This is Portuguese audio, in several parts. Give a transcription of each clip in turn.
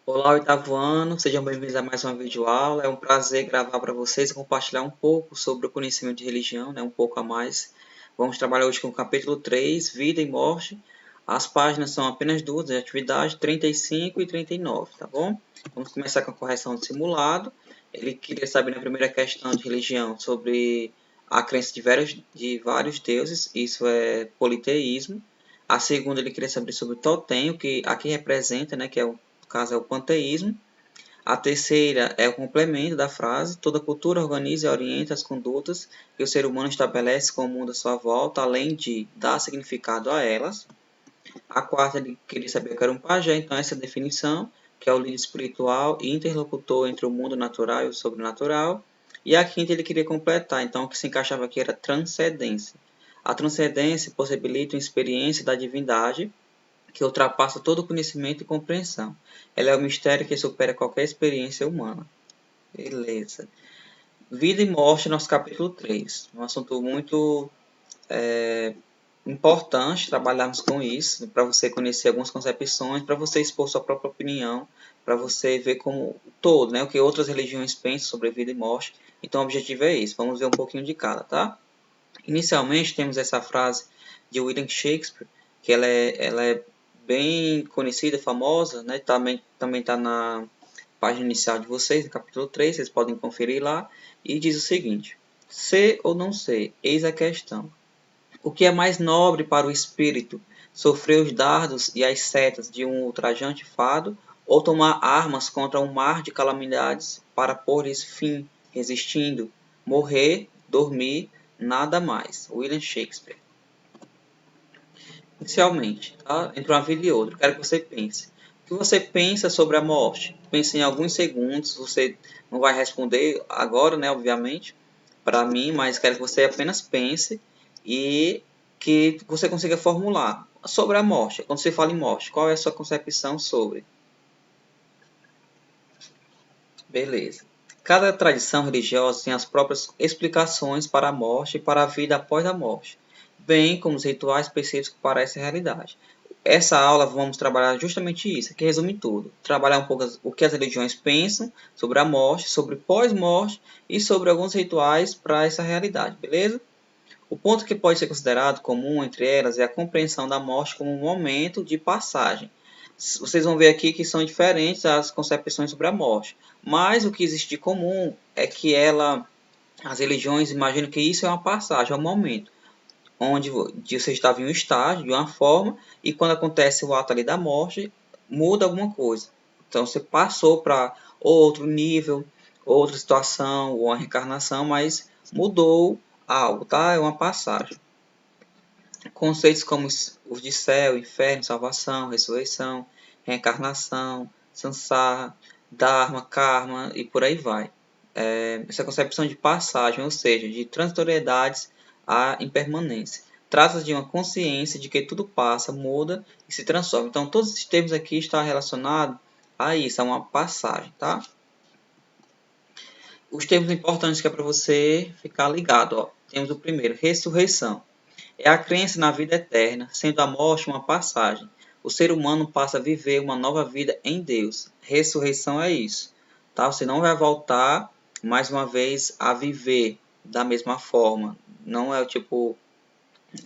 Olá, oitavo ano, sejam bem-vindos a mais uma videoaula. É um prazer gravar para vocês e compartilhar um pouco sobre o conhecimento de religião, né? Um pouco a mais. Vamos trabalhar hoje com o capítulo 3, Vida e Morte. As páginas são apenas duas de atividade, 35 e 39, tá bom? Vamos começar com a correção do simulado. Ele queria saber na primeira questão de religião sobre a crença de vários deuses, isso é politeísmo. A segunda ele queria saber sobre o totem, o que aqui representa, né, que é o no caso é o panteísmo. A terceira é o complemento da frase: toda cultura organiza e orienta as condutas que o ser humano estabelece com o mundo à sua volta, além de dar significado a elas. A quarta ele queria saber o que era um pajé, então essa é a definição, que é o líder espiritual e interlocutor entre o mundo natural e o sobrenatural. E a quinta ele queria completar, então o que se encaixava aqui era transcendência. A transcendência possibilita uma experiência da divindade que ultrapassa todo conhecimento e compreensão. Ela é o mistério que supera qualquer experiência humana. Beleza. Vida e morte, nosso capítulo 3. Um assunto muito importante trabalharmos com isso, para você conhecer algumas concepções, para você expor sua própria opinião, para você ver como todo, né, o que outras religiões pensam sobre vida e morte. Então o objetivo é esse. Vamos ver um pouquinho de cada, tá? Inicialmente temos essa frase de William Shakespeare, que ela é bem conhecida, famosa, né? Também está na página inicial de vocês, no capítulo 3, vocês podem conferir lá, e diz o seguinte: ser ou não ser, eis a questão. O que é mais nobre para o espírito, sofrer os dardos e as setas de um ultrajante fado, ou tomar armas contra um mar de calamidades para pôr-lhes fim, resistindo, morrer, dormir, nada mais. William Shakespeare. Inicialmente, tá? Entre uma vida e outra, quero que você pense. O que você pensa sobre a morte? Pense em alguns segundos, você não vai responder agora, né, obviamente, para mim, mas quero que você apenas pense e que você consiga formular sobre a morte. Quando você fala em morte, qual é a sua concepção sobre? Beleza. Cada tradição religiosa tem as próprias explicações para a morte e para a vida após a morte, bem como os rituais específicos para essa realidade. Essa aula vamos trabalhar justamente isso, que resume tudo. Trabalhar um pouco o que as religiões pensam sobre a morte, sobre pós-morte e sobre alguns rituais para essa realidade, beleza? O ponto que pode ser considerado comum entre elas é a compreensão da morte como um momento de passagem. Vocês vão ver aqui que são diferentes as concepções sobre a morte, mas o que existe de comum é que as religiões imaginam que isso é uma passagem, é um momento onde você estava em um estágio, de uma forma, e quando acontece o ato ali da morte, muda alguma coisa. Então você passou para outro nível, outra situação, ou uma reencarnação, mas mudou algo, tá? É uma passagem. Conceitos como os de céu, inferno, salvação, ressurreição, reencarnação, samsara, dharma, karma e por aí vai. Essa concepção de passagem, ou seja, de transitoriedades à impermanência. Trata-se de uma consciência de que tudo passa, muda e se transforma. Então, todos esses termos aqui estão relacionados a isso, a uma passagem, tá? Os termos importantes que é para você ficar ligado, ó. Temos o primeiro, ressurreição. É a crença na vida eterna, sendo a morte uma passagem. O ser humano passa a viver uma nova vida em Deus. Ressurreição é isso. Tá? Você não vai voltar mais uma vez a viver da mesma forma. Não é tipo,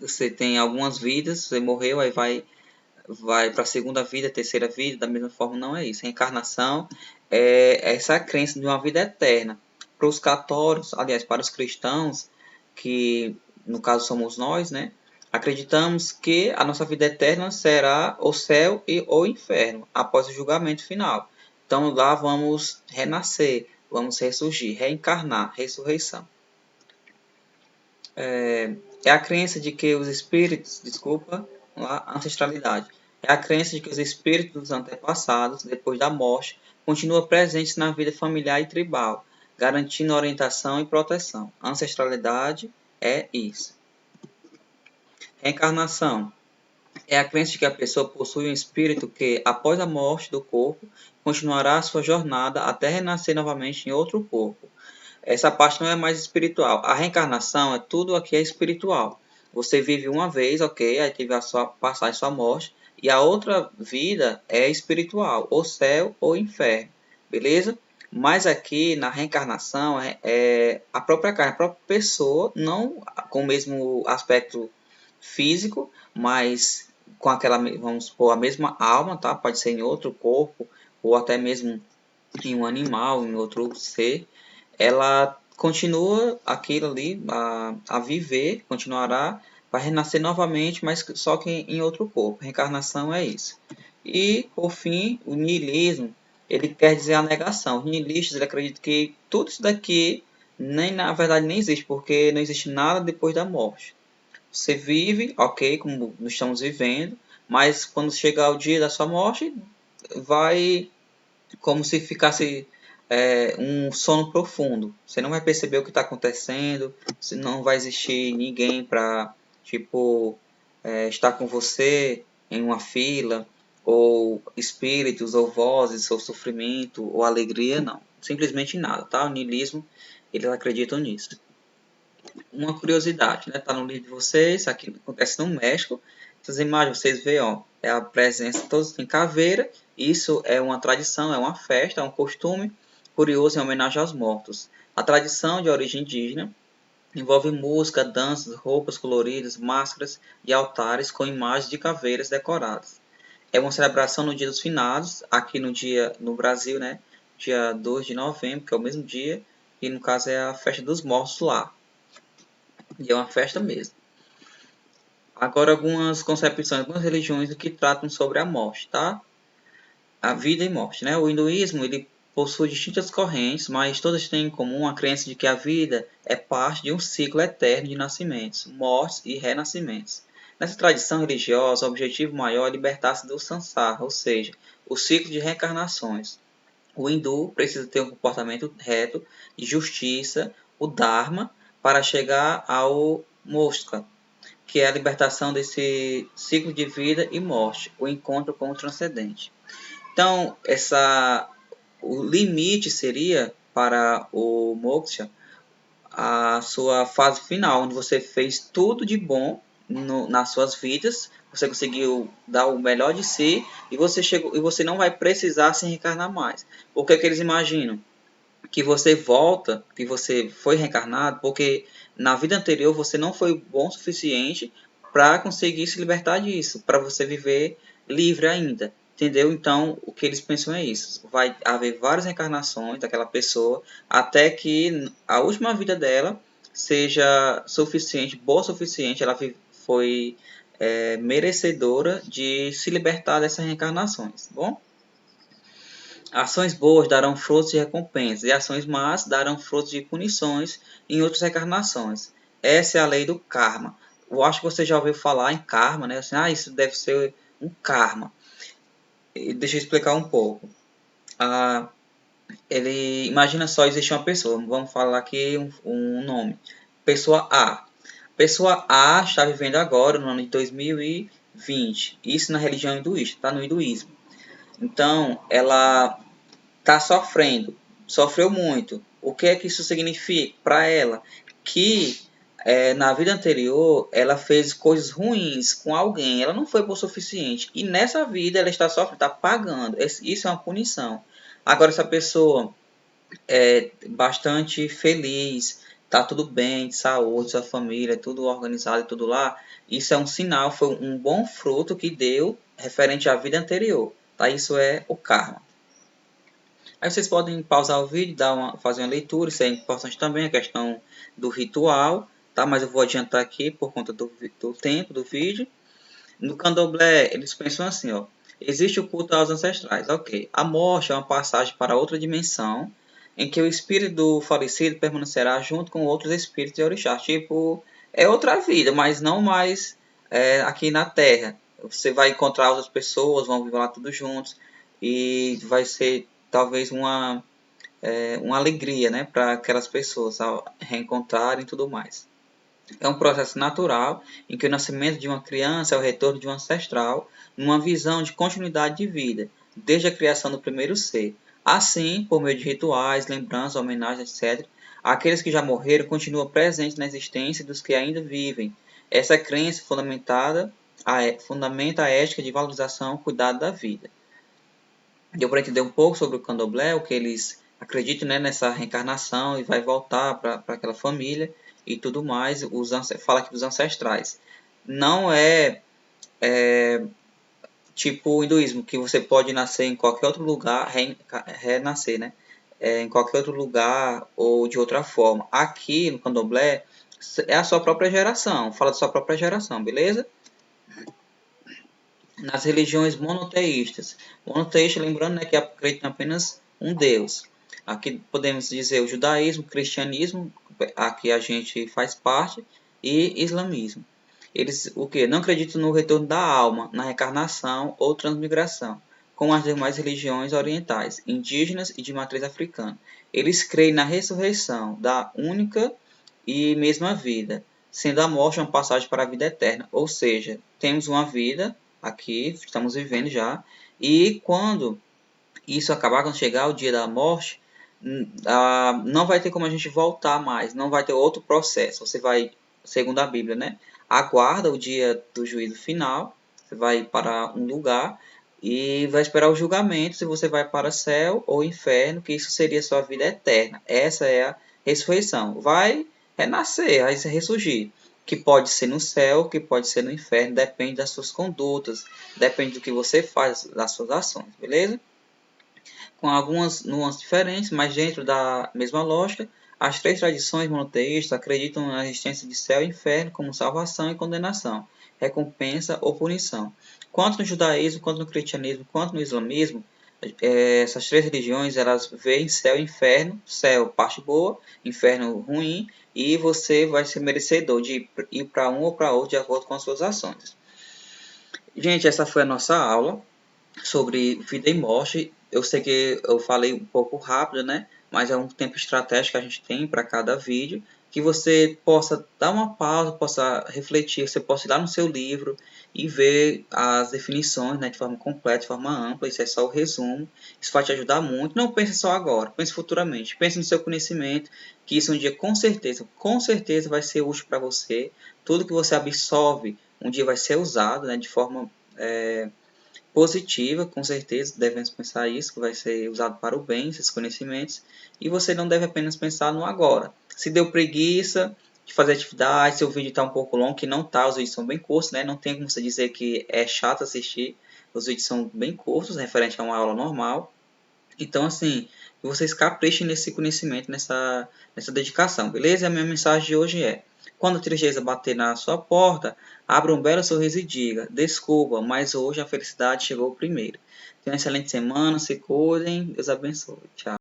você tem algumas vidas, você morreu, aí vai para a segunda vida, terceira vida, da mesma forma, não é isso. Reencarnação é essa crença de uma vida eterna. Para os católicos, aliás, para os cristãos, que no caso somos nós, né? Acreditamos que a nossa vida eterna será o céu e o inferno após o julgamento final. Então lá vamos renascer, vamos ressurgir, reencarnar, ressurreição. É a crença de que os espíritos, desculpa, ancestralidade. É a crença de que os espíritos dos antepassados, depois da morte, continuam presentes na vida familiar e tribal, garantindo orientação e proteção. Ancestralidade é isso. Reencarnação é a crença de que a pessoa possui um espírito que, após a morte do corpo, continuará a sua jornada até renascer novamente em outro corpo. Essa parte não é mais espiritual. A reencarnação é tudo aqui é espiritual. Você vive uma vez, ok, aí teve a sua passagem, sua morte, e a outra vida é espiritual, ou céu ou inferno, beleza? Mas aqui na reencarnação é a própria carne, a própria pessoa, não com o mesmo aspecto físico, mas com aquela, vamos supor, a mesma alma, tá? Pode ser em outro corpo, ou até mesmo em um animal, em outro ser, ela continua aquilo ali a viver, continuará, vai renascer novamente, mas só que em outro corpo. Reencarnação é isso. E, por fim, o niilismo, ele quer dizer a negação. Os niilistas, ele acredita que tudo isso daqui, nem na verdade, nem existe, porque não existe nada depois da morte. Você vive, ok, como nós estamos vivendo, mas quando chegar o dia da sua morte, vai como se ficasse um sono profundo. Você não vai perceber o que está acontecendo, não vai existir ninguém para tipo estar com você em uma fila, ou espíritos, ou vozes, ou sofrimento, ou alegria, não. Simplesmente nada, tá? O niilismo, eles acreditam nisso. Uma curiosidade, né? Tá no livro de vocês, aqui acontece no México. Essas imagens vocês veem, ó, é a presença, todos têm caveira. Isso é uma tradição, é uma festa, é um costume curioso em homenagem aos mortos. A tradição de origem indígena envolve música, danças, roupas coloridas, máscaras e altares com imagens de caveiras decoradas. É uma celebração no Dia dos Finados, aqui no Brasil, né? Dia 2 de novembro, que é o mesmo dia, e no caso é a festa dos mortos lá. E é uma festa mesmo. Agora algumas concepções, algumas religiões que tratam sobre a morte, tá? A vida e morte, né? O hinduísmo, ele possui distintas correntes, mas todas têm em comum a crença de que a vida é parte de um ciclo eterno de nascimentos, mortes e renascimentos. Nessa tradição religiosa, o objetivo maior é libertar-se do samsara, ou seja, o ciclo de reencarnações. O hindu precisa ter um comportamento reto de justiça, o dharma, para chegar ao moksha, que é a libertação desse ciclo de vida e morte, o encontro com o transcendente. Então, o limite seria para o moksha a sua fase final, onde você fez tudo de bom nas suas vidas, você conseguiu dar o melhor de si e você chegou e você não vai precisar se reencarnar mais. O que é que eles imaginam? Que você volta, que você foi reencarnado, porque na vida anterior você não foi bom o suficiente para conseguir se libertar disso, para você viver livre ainda. Entendeu? Então, o que eles pensam é isso. Vai haver várias reencarnações daquela pessoa até que a última vida dela seja suficiente, boa o suficiente, ela foi merecedora de se libertar dessas reencarnações. Bom? Ações boas darão frutos de recompensas, e ações más darão frutos de punições em outras reencarnações. Essa é a lei do karma. Eu acho que você já ouviu falar em karma, né? Assim, isso deve ser um karma. Deixa eu explicar um pouco. Imagina só, existe uma pessoa, vamos falar aqui um nome. Pessoa A. Pessoa A está vivendo agora, no ano de 2020. Isso na religião hinduísta, está no hinduísmo. Então, ela está sofrendo, sofreu muito. O que é que isso significa para ela? Que na vida anterior ela fez coisas ruins com alguém, ela não foi bom o suficiente. E nessa vida ela está sofrendo, está pagando. Isso é uma punição. Agora, essa pessoa é bastante feliz, está tudo bem, de saúde, sua família, tudo organizado e tudo lá. Isso é um sinal, foi um bom fruto que deu referente à vida anterior. Tá? Isso é o karma. Aí vocês podem pausar o vídeo, fazer uma leitura, isso é importante também, a questão do ritual, tá? Mas eu vou adiantar aqui por conta do tempo do vídeo. No candomblé, eles pensam assim, ó. Existe o culto aos ancestrais, ok. A morte é uma passagem para outra dimensão, em que o espírito do falecido permanecerá junto com outros espíritos de orixás. Tipo, é outra vida, mas não mais aqui na Terra. Você vai encontrar outras pessoas, vão viver lá tudo juntos, e vai ser talvez uma alegria, né, para aquelas pessoas ao reencontrarem e tudo mais. É um processo natural em que o nascimento de uma criança é o retorno de um ancestral numa visão de continuidade de vida, desde a criação do primeiro ser. Assim, por meio de rituais, lembranças, homenagens, etc., aqueles que já morreram continuam presentes na existência dos que ainda vivem. Essa crença fundamentada fundamenta a ética de valorização e cuidado da vida. Deu para entender um pouco sobre o candomblé, o que eles acreditam, né, nessa reencarnação e vai voltar para aquela família e tudo mais. Fala aqui dos ancestrais. Não é tipo o hinduísmo, que você pode nascer em qualquer outro lugar, renascer, né? Em qualquer outro lugar ou de outra forma. Aqui no candomblé é a sua própria geração, fala da sua própria geração, beleza? Nas religiões monoteístas. Monoteísta, lembrando, né, que acreditam em apenas um Deus. Aqui podemos dizer o judaísmo, o cristianismo, aqui a gente faz parte, e islamismo. Eles o que? Não acreditam no retorno da alma, na reencarnação ou transmigração, como as demais religiões orientais, indígenas e de matriz africana. Eles creem na ressurreição da única e mesma vida, sendo a morte uma passagem para a vida eterna. Ou seja, temos uma vida aqui, estamos vivendo já, e quando isso acabar, quando chegar o dia da morte, não vai ter como a gente voltar mais, não vai ter outro processo. Você vai, segundo a Bíblia, né? Aguarda o dia do juízo final, você vai para um lugar e vai esperar o julgamento, se você vai para o céu ou inferno, que isso seria sua vida eterna. Essa é a ressurreição. Vai renascer, vai se ressurgir. Que pode ser no céu, que pode ser no inferno, depende das suas condutas, depende do que você faz, das suas ações, beleza? Com algumas nuances diferentes, mas dentro da mesma lógica, as três tradições monoteístas acreditam na existência de céu e inferno como salvação e condenação, recompensa ou punição. Quanto no judaísmo, quanto no cristianismo, quanto no islamismo, essas três religiões elas veem céu e inferno, céu parte boa, inferno ruim, e você vai ser merecedor de ir para um ou para outro de acordo com as suas ações. Gente, essa foi a nossa aula sobre vida e morte. Eu sei que eu falei um pouco rápido, né? Mas é um tempo estratégico que a gente tem para cada vídeo, que você possa dar uma pausa, possa refletir, você possa ir lá no seu livro e ver as definições, né, de forma completa, de forma ampla. Isso é só o resumo. Isso vai te ajudar muito. Não pense só agora, pense futuramente. Pense no seu conhecimento, que isso um dia com certeza vai ser útil para você. Tudo que você absorve um dia vai ser usado, né, de forma positiva, com certeza, devemos pensar isso, que vai ser usado para o bem, esses conhecimentos, e você não deve apenas pensar no agora. Se deu preguiça de fazer atividade, se o vídeo está um pouco longo, que não está, os vídeos são bem curtos, né? Não tem como você dizer que é chato assistir, os vídeos são bem curtos, referente a uma aula normal. Então, assim, vocês caprichem nesse conhecimento, nessa dedicação, beleza? E a minha mensagem de hoje é: quando a tristeza bater na sua porta, abra um belo sorriso e diga: desculpa, mas hoje a felicidade chegou primeiro. Tenha uma excelente semana, se cuidem, Deus abençoe. Tchau.